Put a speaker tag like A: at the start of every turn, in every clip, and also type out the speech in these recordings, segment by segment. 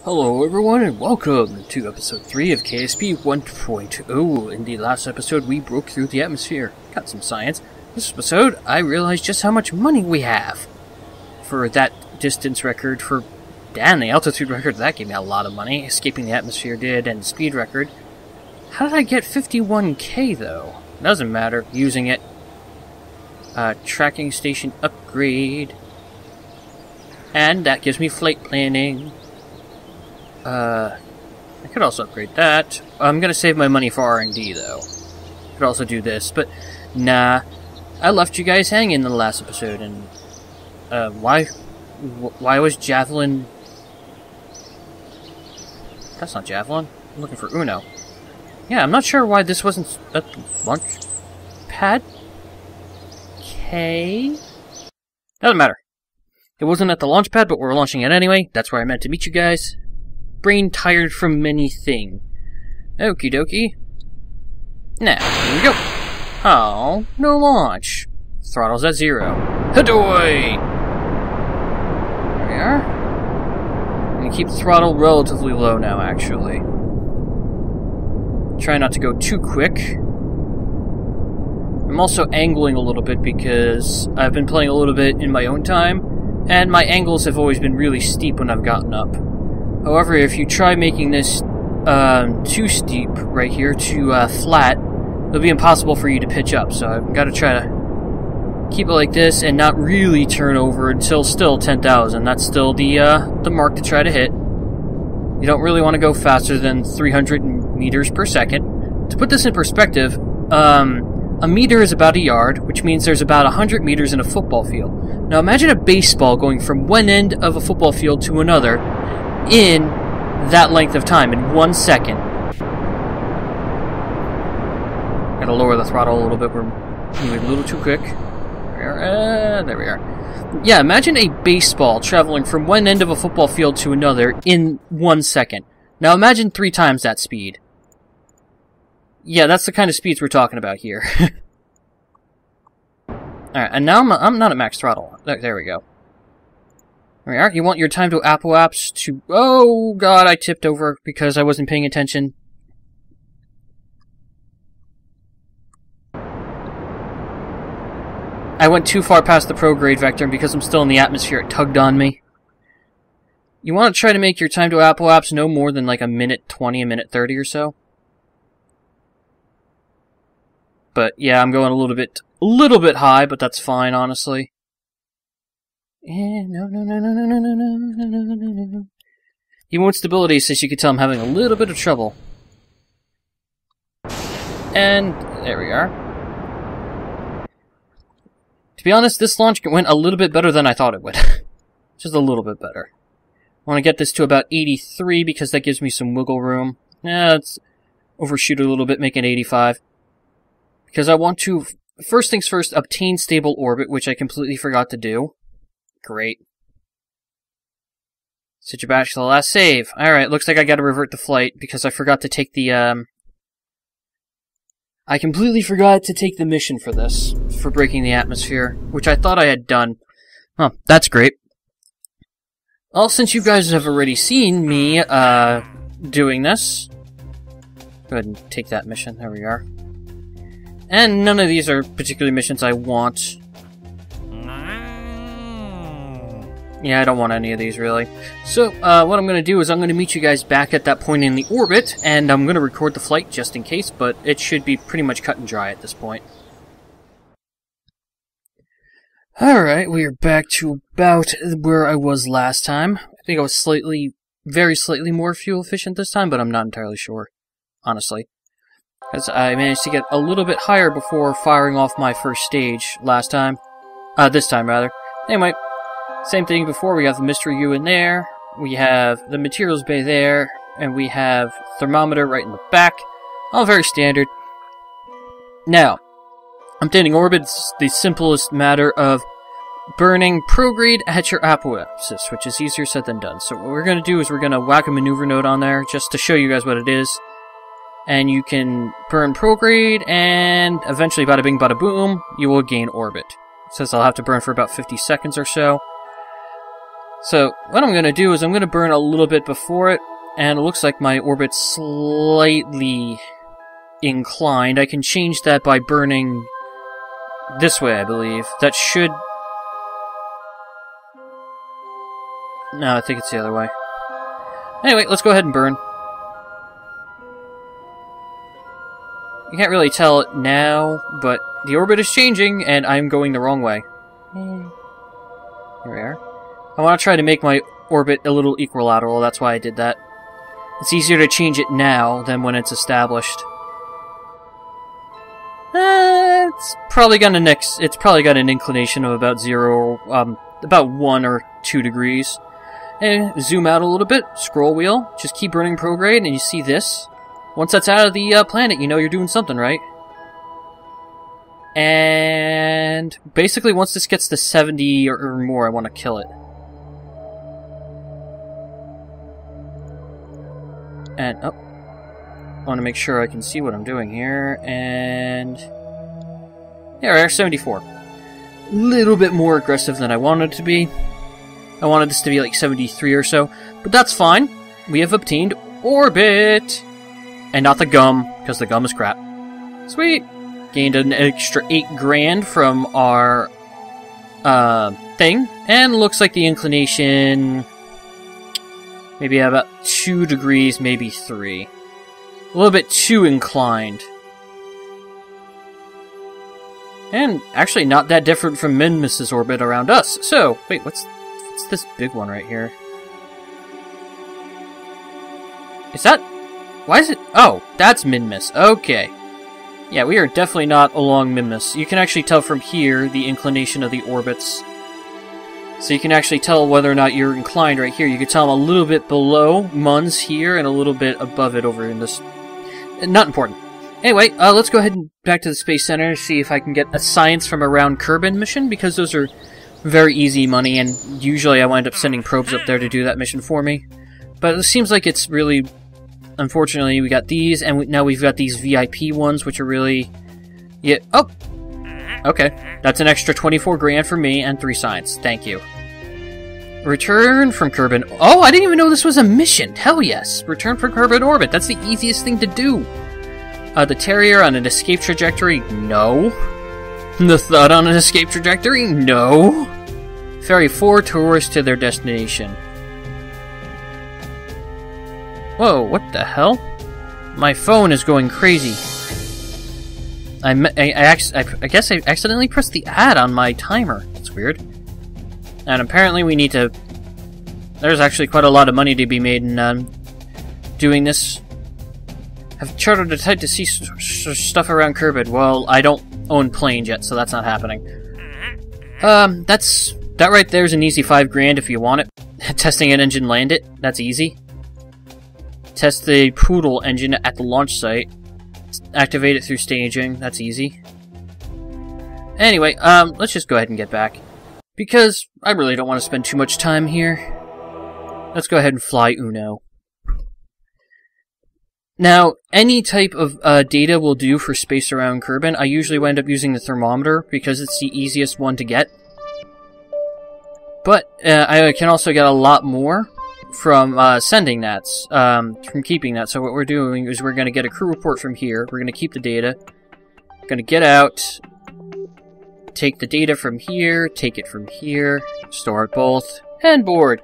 A: Hello everyone and welcome to episode 3 of KSP 1.0. In the last episode we broke through the atmosphere, got some science. This episode I realized just how much money we have. For that distance record, and the altitude record, that gave me a lot of money. Escaping the atmosphere did, and the speed record. How did I get 51k though? Doesn't matter, using it. Tracking station upgrade. And that gives me flight planning. I could also upgrade that. I'm gonna save my money for R&D, though. Could also do this, but nah. I left you guys hanging in the last episode, and why was Javelin? That's not Javelin. I'm looking for Uno. Yeah, I'm not sure why this wasn't at the launch pad. Okay. Doesn't matter. It wasn't at the launch pad, but we're launching it anyway. That's where I meant to meet you guys. Brain tired from many thing. Okie dokie. Now, here we go. Oh, no launch. Throttle's at 0. Hadoy! There we are. I'm gonna keep the throttle relatively low now, actually. Try not to go too quick. I'm also angling a little bit because I've been playing a little bit in my own time, and my angles have always been really steep when I've gotten up. However, if you try making this too steep right here to flat, it'll be impossible for you to pitch up. So I've got to try to keep it like this and not really turn over until still 10,000. That's still the mark to try to hit. You don't really want to go faster than 300 meters per second. To put this in perspective, a meter is about a yard, which means there's about 100 meters in a football field. Now imagine a baseball going from one end of a football field to another in that length of time, in 1 second. Gotta lower the throttle a little bit, we're moving a little too quick. There we are. Yeah, imagine a baseball traveling from one end of a football field to another in 1 second. Now imagine 3 times that speed. Yeah, that's the kind of speeds we're talking about here. Alright, and now I'm not at max throttle. There we go. There we are. You want your time to apoapse to... Oh, God, I tipped over because I wasn't paying attention. I went too far past the prograde vector, and because I'm still in the atmosphere, it tugged on me. You want to try to make your time to apoapse no more than like a minute 20, a minute 30 or so. But yeah, I'm going a little bit high, but that's fine, honestly. No. Even with stability, since you can tell I'm having a little bit of trouble. And there we are. To be honest, this launch went a little bit better than I thought it would. Just a little bit better. I want to get this to about 83 because that gives me some wiggle room. Yeah, let's overshoot a little bit, make it 85. Because I want to, first things first, obtain stable orbit, which I completely forgot to do. Great. Set your batch to the last save. Alright, looks like I gotta revert the flight because I forgot to take the, I completely forgot to take the mission for this, for breaking the atmosphere, which I thought I had done. Oh, that's great. Well, since you guys have already seen me, doing this, go ahead and take that mission. There we are. And none of these are particularly missions I want. Yeah, I don't want any of these, really. So, what I'm going to do is I'm going to meet you guys back at that point in the orbit, and I'm going to record the flight just in case, but it should be pretty much cut and dry at this point. Alright, we are back to about where I was last time. I think I was very slightly more fuel efficient this time, but I'm not entirely sure, honestly. Because I managed to get a little bit higher before firing off my first stage last time. This time, rather. Anyway. Same thing before, we have the mystery U in there, we have the materials bay there, and we have thermometer right in the back. All very standard. Now, obtaining orbit is the simplest matter of burning prograde at your apoapsis, which is easier said than done. So what we're going to do is we're going to whack a maneuver node on there, just to show you guys what it is. And you can burn prograde, and eventually, bada bing bada boom, you will gain orbit. It says I'll have to burn for about 50 seconds or so. So, what I'm going to do is I'm going to burn a little bit before it, and it looks like my orbit's slightly inclined. I can change that by burning this way, I believe. That should... No, I think it's the other way. Anyway, let's go ahead and burn. You can't really tell it now, but the orbit is changing, and I'm going the wrong way. Here we are. I want to try to make my orbit a little equilateral, that's why I did that. It's easier to change it now than when it's established. It's probably got an inclination of about about 1 or 2 degrees. And zoom out a little bit, scroll wheel, just keep burning prograde, and you see this. Once that's out of the planet, you know you're doing something right. And basically, once this gets to 70 or more, I want to kill it. And, oh, I want to make sure I can see what I'm doing here, and... yeah, we're at 74. A little bit more aggressive than I wanted it to be. I wanted this to be like 73 or so, but that's fine. We have obtained orbit! And not the gum, because the gum is crap. Sweet! Gained an extra 8 grand from our thing, and looks like the inclination... maybe about 2 degrees, maybe 3. A little bit too inclined. And actually not that different from Minmus's orbit around us. So, wait, what's this big one right here? Is that... why is it... oh, that's Minmus. Okay. Yeah, we are definitely not along Minmus. You can actually tell from here the inclination of the orbits. So you can actually tell whether or not you're inclined right here. You can tell I'm a little bit below Mun's here and a little bit above it over in this... not important. Anyway, let's go ahead and back to the Space Center and see if I can get a science from around Kerbin mission, because those are very easy money, and usually I wind up sending probes up there to do that mission for me. But it seems like it's really... unfortunately, we got these, and now we've got these VIP ones, which are really... yeah, oh! Okay, that's an extra 24 grand for me and 3 science. Thank you. Return from Kerbin... oh, I didn't even know this was a mission! Hell yes! Return from Kerbin orbit, that's the easiest thing to do! The Terrier on an escape trajectory? No. The Thud on an escape trajectory? No. Ferry 4 tourists to their destination. Whoa, what the hell? My phone is going crazy. I guess I accidentally pressed the ad on my timer. That's weird. And apparently we need to... there's actually quite a lot of money to be made in doing this. Have chartered a type to see stuff around Kerbin. Well, I don't own planes yet, so that's not happening. That right there is an easy 5 grand if you want it. Testing an engine, land it. That's easy. Test the Poodle engine at the launch site. Activate it through staging. That's easy. Anyway, let's just go ahead and get back. Because I really don't want to spend too much time here. Let's go ahead and fly Uno. Now, any type of data will do for space around Kerbin. I usually wind up using the thermometer because it's the easiest one to get. But I can also get a lot more from sending that, from keeping that. So what we're doing is we're going to get a crew report from here. We're going to keep the data. We're going to get out, take the data from here, take it from here, store it both, and board.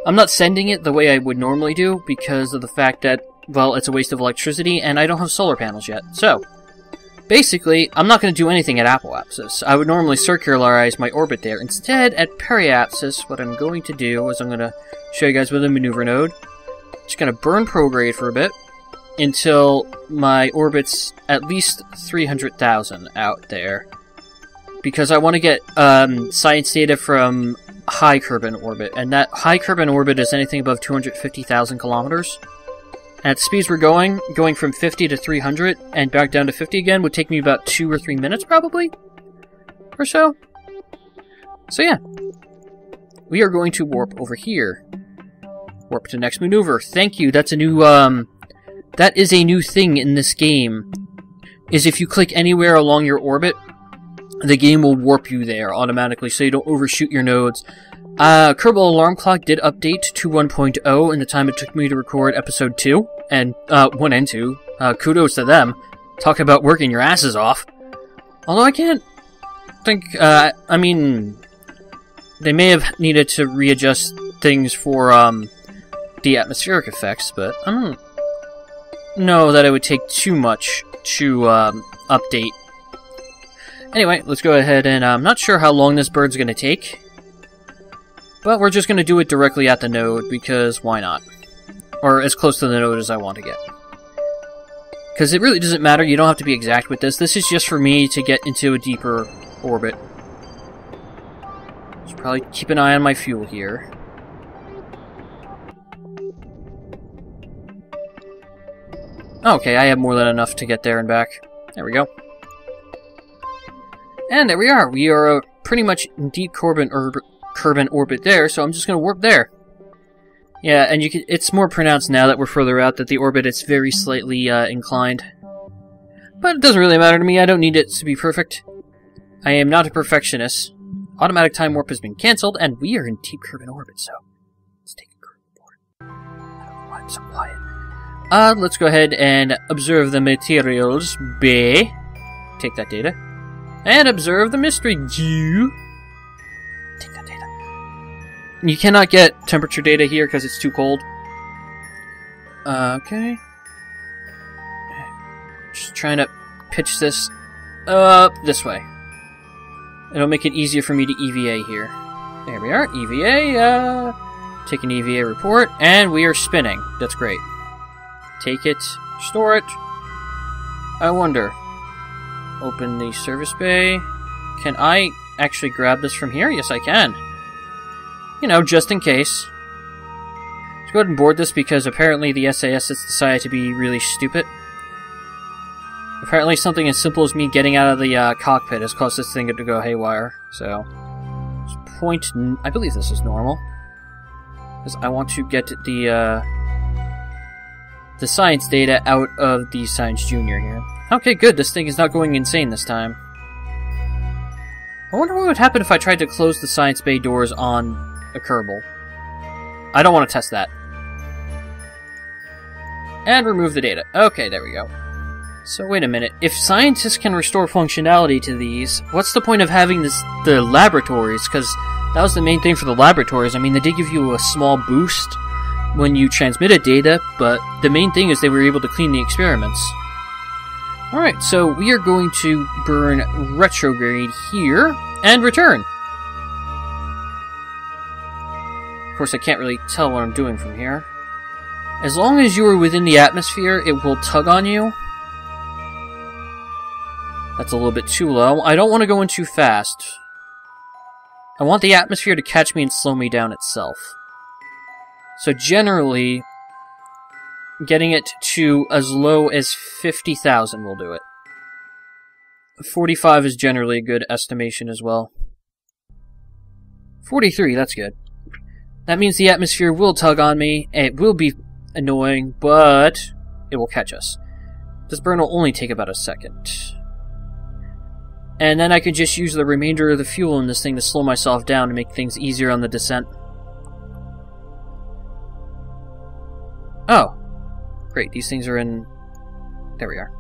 A: I'm not sending it the way I would normally do because of the fact that, well, it's a waste of electricity, and I don't have solar panels yet. So, basically, I'm not going to do anything at apoapsis. I would normally circularize my orbit there. Instead, at periapsis, what I'm going to do is I'm going to show you guys with a maneuver node. Just going to burn prograde for a bit until my orbit's at least 300,000 out there. Because I want to get science data from high Kerbin orbit, and that high Kerbin orbit is anything above 250,000 kilometers. At the speeds we're going from 50 to 300 and back down to 50 again would take me about 2 or 3 minutes, probably? Or so? So yeah. We are going to warp over here. Warp to next maneuver. Thank you, that's a new, that is a new thing in this game. Is if you click anywhere along your orbit, the game will warp you there automatically so you don't overshoot your nodes. Kerbal Alarm Clock did update to 1.0 in the time it took me to record episode 2, and 1 and 2. Kudos to them. Talk about working your asses off. Although I can't think, I mean, they may have needed to readjust things for, the atmospheric effects, but I don't know that it would take too much to, update. Anyway, let's go ahead and, I'm not sure how long this bird's gonna take, but we're just gonna do it directly at the node, because why not? Or as close to the node as I want to get. Because it really doesn't matter, you don't have to be exact with this. This is just for me to get into a deeper orbit. Should probably keep an eye on my fuel here. Okay, I have more than enough to get there and back. There we go. And there we are. We are pretty much in deep Kerbin orbit there, so I'm just going to warp there. Yeah, and it's more pronounced now that we're further out that the orbit is very slightly inclined. But it doesn't really matter to me, I don't need it to be perfect. I am not a perfectionist. Automatic time warp has been cancelled, and we are in deep Kerbin orbit, so let's take a Kerbin board. I don't know why I'm so quiet. Let's go ahead and observe the materials bay. Take that data. And observe the mystery Jew. Take that data. You cannot get temperature data here because it's too cold. Okay. Just trying to pitch this up this way. It'll make it easier for me to EVA here. There we are, EVA, take an EVA report, and we are spinning. That's great. Take it, store it. I wonder. Open the service bay. Can I actually grab this from here? Yes, I can. You know, just in case. Let's go ahead and board this because apparently the SAS has decided to be really stupid. Apparently something as simple as me getting out of the cockpit has caused this thing to go haywire. So, I believe this is normal. Because I want to get the science data out of the Science Junior here. Okay, good. This thing is not going insane this time. I wonder what would happen if I tried to close the science bay doors on a Kerbal. I don't want to test that. And remove the data. Okay, there we go. So wait a minute. If scientists can restore functionality to these, what's the point of having the laboratories? Because that was the main thing for the laboratories. I mean, they did give you a small boost when you transmitted data, but the main thing is they were able to clean the experiments. Alright, so we are going to burn retrograde here and return. Of course, I can't really tell what I'm doing from here. As long as you are within the atmosphere, it will tug on you. That's a little bit too low. I don't want to go in too fast. I want the atmosphere to catch me and slow me down itself. So generally, getting it to as low as 50,000 will do it. 45 is generally a good estimation as well. 43, that's good. That means the atmosphere will tug on me. It will be annoying, but it will catch us. This burn will only take about a second. And then I could just use the remainder of the fuel in this thing to slow myself down to make things easier on the descent. Oh. Great, these things are in... There we are.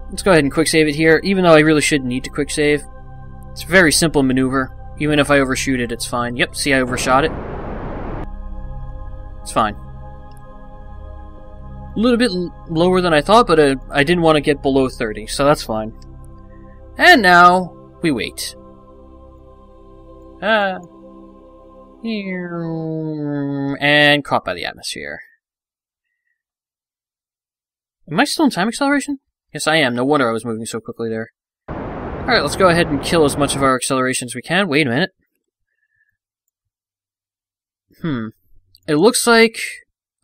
A: Let's go ahead and quick save it here, even though I really shouldn't need to quick save. It's a very simple maneuver. Even if I overshoot it, it's fine. Yep, see I overshot it? It's fine. A little bit lower than I thought, but I didn't want to get below 30, so that's fine. And now, we wait. And caught by the atmosphere. Am I still in time acceleration? Yes, I am. No wonder I was moving so quickly there. Alright, let's go ahead and kill as much of our acceleration as we can. Wait a minute. It looks like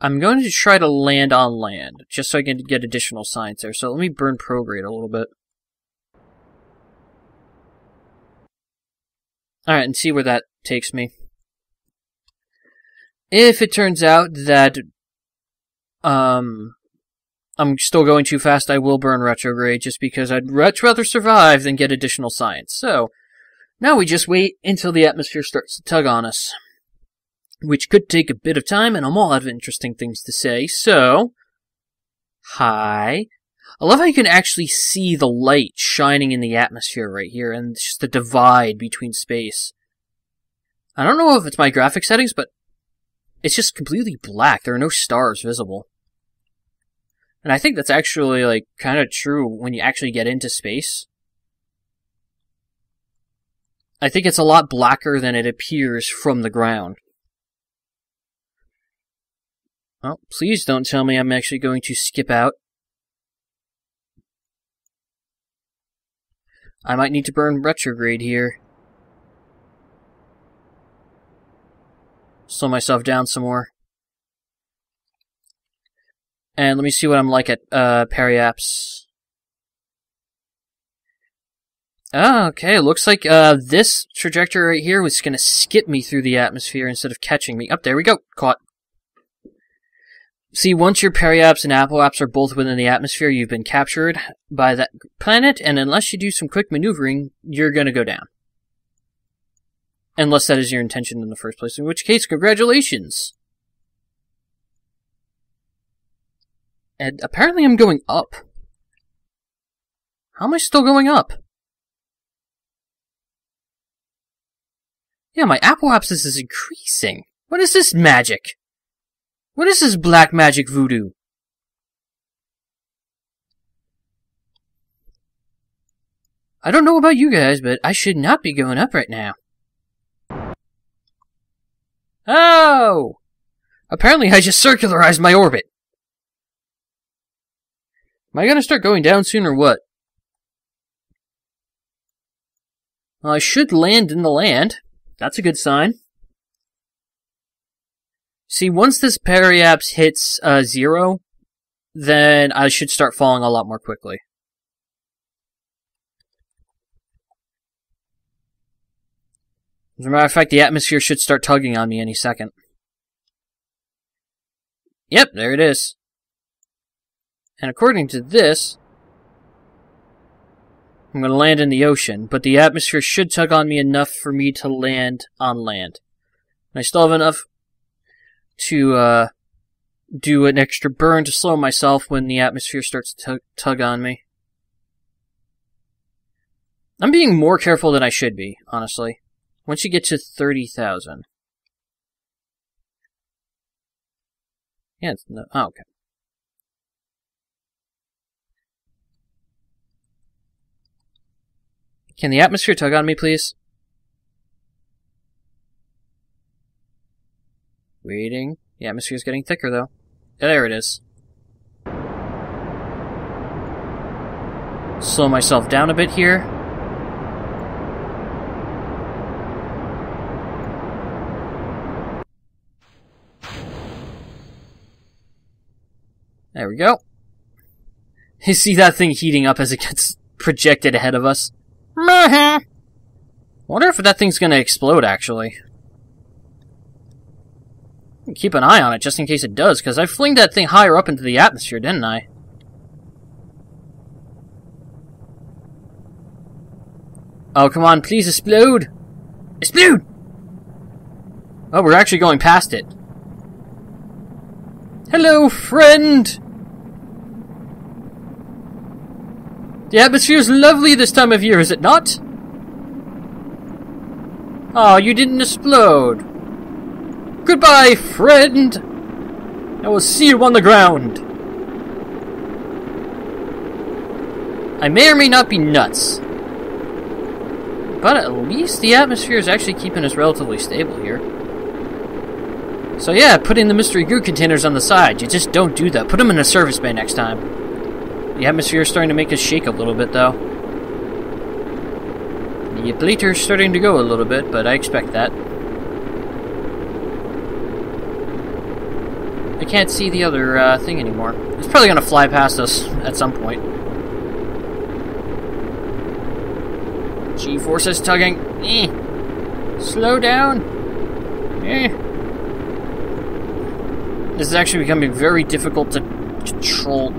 A: I'm going to try to land on land, just so I can get additional science there. So let me burn prograde a little bit. Alright, and see where that takes me. If it turns out that I'm still going too fast, I will burn retrograde, just because I'd much rather survive than get additional science. So, now we just wait until the atmosphere starts to tug on us. which could take a bit of time, and I'm all out of interesting things to say, so... Hi. I love how you can actually see the light shining in the atmosphere right here, and it's just the divide between space. I don't know if it's my graphic settings, but it's just completely black. There are no stars visible. And I think that's actually, like, kind of true when you actually get into space. I think it's a lot blacker than it appears from the ground. Well, please don't tell me I'm actually going to skip out. I might need to burn retrograde here. Slow myself down some more. And let me see what I'm like at periaps. Oh, okay, looks like this trajectory right here was going to skip me through the atmosphere instead of catching me. There we go. Caught. See, once your periaps and apoaps are both within the atmosphere, you've been captured by that planet, and unless you do some quick maneuvering, you're going to go down. Unless that is your intention in the first place, in which case, congratulations! And apparently I'm going up. How am I still going up? Yeah, my apoapsis is increasing. What is this magic? What is this black magic voodoo? I don't know about you guys, but I should not be going up right now. Oh! Apparently I just circularized my orbit. Am I gonna start going down soon or what? Well, I should land in the land. That's a good sign. See, once this periaps hits 0, then I should start falling a lot more quickly. As a matter of fact, the atmosphere should start tugging on me any second. Yep, there it is. And according to this, I'm going to land in the ocean, but the atmosphere should tug on me enough for me to land on land. And I still have enough to do an extra burn to slow myself when the atmosphere starts to tug on me. I'm being more careful than I should be, honestly. Once you get to 30,000. Yeah, it's no, oh, okay. Can the atmosphere tug on me, please? Waiting. The atmosphere's getting thicker, though. There it is. Slow myself down a bit here. There we go. You see that thing heating up as it gets projected ahead of us? I wonder if that thing's gonna explode, actually. Keep an eye on it just in case it does, because I flinged that thing higher up into the atmosphere, didn't I? Oh, come on, please explode! Explode! Oh, we're actually going past it. Hello, friend! The atmosphere's lovely this time of year, is it not? Oh, you didn't explode. Goodbye, friend! I will see you on the ground. I may or may not be nuts. But at least the atmosphere is actually keeping us relatively stable here. So yeah, put in the mystery goo containers on the side. You just don't do that. Put them in a service bay next time. The atmosphere is starting to make us shake a little bit, though. The bleater's starting to go a little bit, but I expect that. I can't see the other thing anymore. It's probably going to fly past us at some point. G-force is tugging. Slow down. This is actually becoming very difficult to control.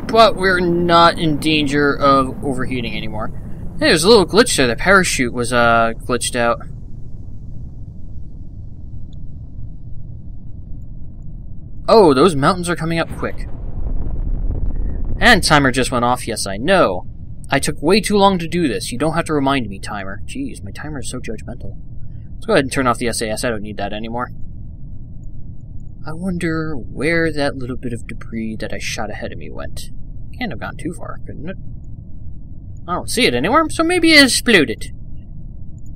A: But we're not in danger of overheating anymore. Hey, there's a little glitch there. The parachute was glitched out. Oh, those mountains are coming up quick. And timer just went off, yes I know. I took way too long to do this. You don't have to remind me, timer. Jeez, my timer is so judgmental. Let's go ahead and turn off the SAS. I don't need that anymore. I wonder where that little bit of debris that I shot ahead of me went. Can't have gone too far, couldn't it? I don't see it anywhere, so maybe it exploded.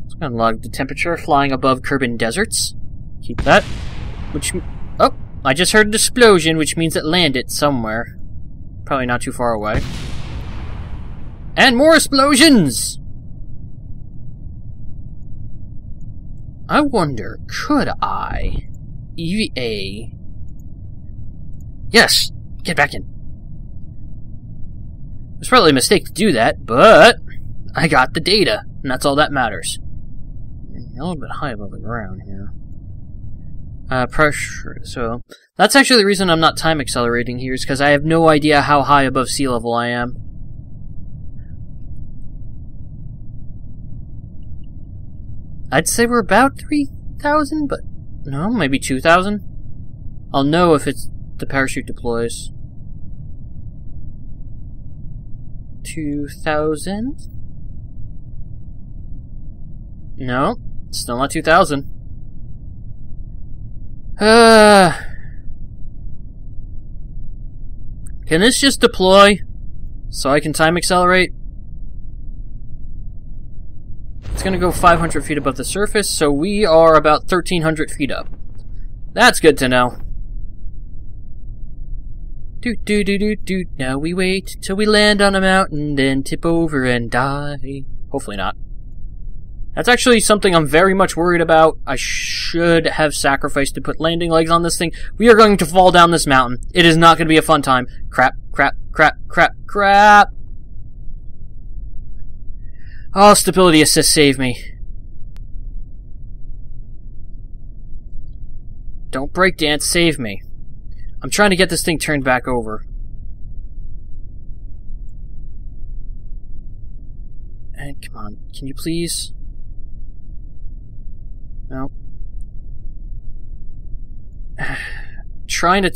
A: Let's go and log the temperature flying above Kerbin deserts. Keep that. Oh, I just heard an explosion, which means it landed somewhere. Probably not too far away. And more explosions! I wonder, could I... EVA... Yes! Get back in. It was probably a mistake to do that, but... I got the data, and that's all that matters. You're a little bit high above the ground here. Pressure, so... That's actually the reason I'm not time accelerating here, is because I have no idea how high above sea level I am. I'd say we're about 3,000, but... No, maybe 2,000? I'll know if the parachute deploys. 2,000? No, still not 2,000. Can this just deploy so I can time accelerate? It's going to go 500 feet above the surface, so we are about 1,300 feet up. That's good to know. Do. Now we wait till we land on a mountain, then tip over and die. Hopefully not. That's actually something I'm very much worried about. I should have sacrificed to put landing legs on this thing. We are going to fall down this mountain. It is not going to be a fun time. Crap. Oh, stability assist, save me. Don't break dance, save me. I'm trying to get this thing turned back over. And come on, can you please? No. Trying to...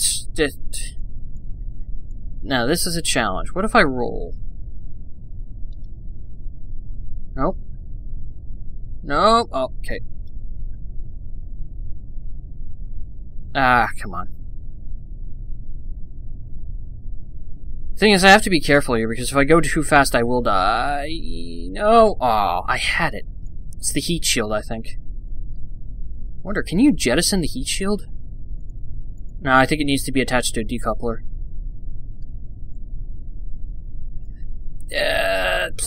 A: Now, this is a challenge. What if I roll? Nope. Nope. Oh, okay. Ah, come on. Thing is, I have to be careful here, because if I go too fast, I will die. No. Oh, I had it. It's the heat shield, I think. Wonder, can you jettison the heat shield? No, I think it needs to be attached to a decoupler. It's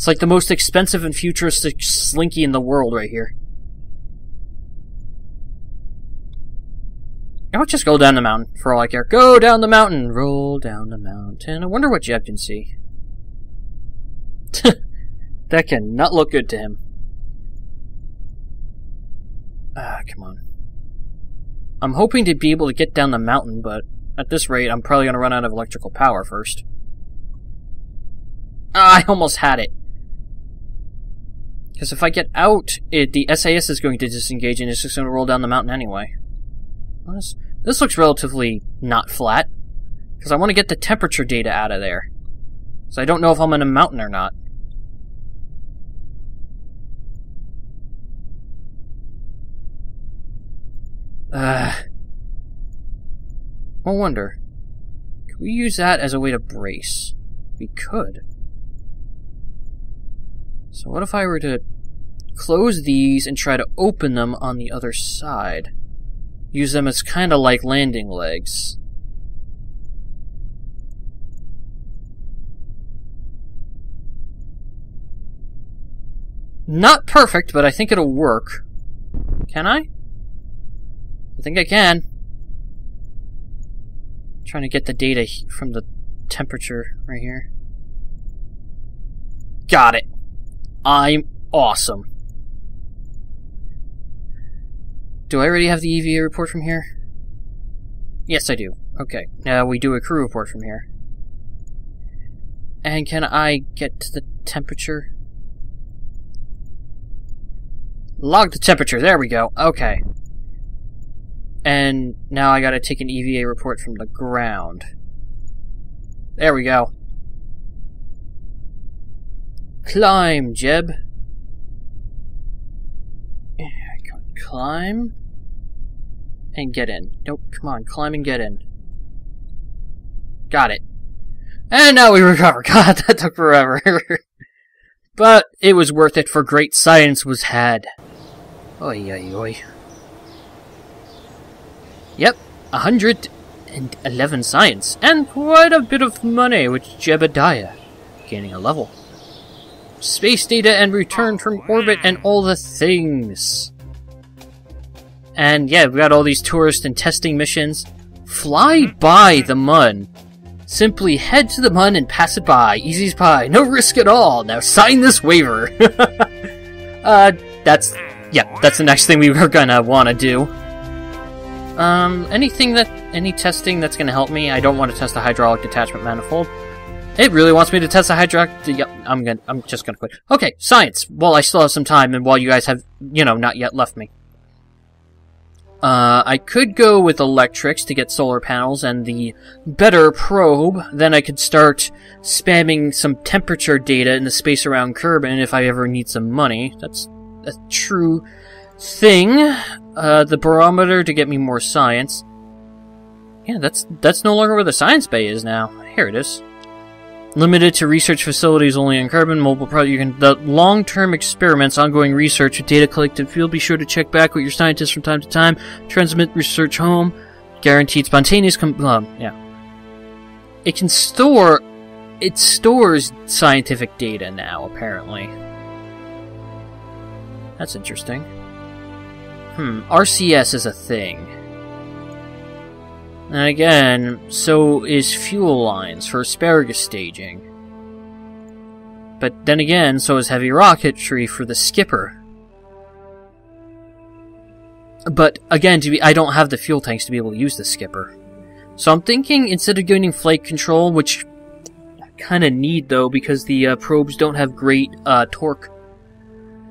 A: like the most expensive and futuristic slinky in the world right here. I'll just go down the mountain, for all I care. Go down the mountain! Roll down the mountain. I wonder what Jeb can see. That cannot look good to him. Ah, come on. I'm hoping to be able to get down the mountain, but at this rate, I'm probably going to run out of electrical power first. Ah, I almost had it. Because if I get out, the SAS is going to disengage and it's just going to roll down the mountain anyway. This looks relatively not flat. Because I want to get the temperature data out of there. So I don't know if I'm in a mountain or not. I wonder. Could we use that as a way to brace? We could. So what if I were to close these and try to open them on the other side? Use them as kind of like landing legs. Not perfect, but I think it'll work. Can I? I think I can. I'm trying to get the data from the temperature right here. Got it. I'm awesome. Do I already have the EVA report from here? Yes, I do. Okay. Now we do a crew report from here. And can I get to the temperature? Log the temperature. There we go. Okay. And now I gotta take an EVA report from the ground. There we go. Climb, Jeb. Climb. And get in. Nope, come on, climb and get in. Got it. And now we recover. God, that took forever. But it was worth it, for great science was had. Oi, oi, oi. Yep, 111 science, and quite a bit of money, with Jebediah gaining a level. Space data and return from orbit and all the things. And yeah, we got all these tourist and testing missions. Fly by the mun. Simply head to the mun and pass it by. Easy as pie. No risk at all. Now sign this waiver. That's the next thing we were gonna want to do. Any testing that's gonna help me? I don't want to test the hydraulic detachment manifold. It really wants me to test the hydraulic. Yep, I'm just gonna quit. Okay, science. Well, I still have some time, and while you guys have, not yet left me. I could go with electrics to get solar panels and the better probe. Then I could start spamming some temperature data in the space around Kerbin if I ever need some money. That's a true thing. The barometer to get me more science. Yeah, that's no longer where the science bay is now. Here it is. Limited to research facilities only in Kerbin. Mobile project. The long-term experiments, ongoing research, data collected field. Be sure to check back with your scientists from time to time. Transmit research home. Guaranteed spontaneous. Yeah. It can store. It stores scientific data now, apparently. That's interesting. RCS is a thing. And again, so is fuel lines for asparagus staging. But then again, so is heavy rocketry for the skipper. But again, I don't have the fuel tanks to be able to use the skipper. So I'm thinking, instead of getting flight control, which I kind of need though, because the probes don't have great torque,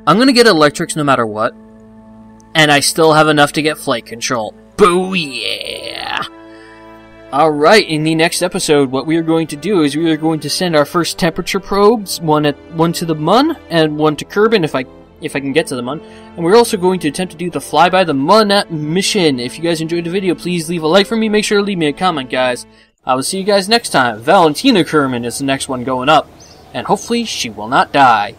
A: I'm going to get electrics no matter what. And I still have enough to get flight control. Boo yeah! Alright, in the next episode, what we are going to do is we are going to send our first temperature probes, one to the mun, and one to Kerbin, if I can get to the mun. And we're also going to attempt to do the fly by the mun mission. If you guys enjoyed the video, please leave a like for me. Make sure to leave me a comment, guys. I will see you guys next time. Valentina Kerbin is the next one going up. And hopefully she will not die.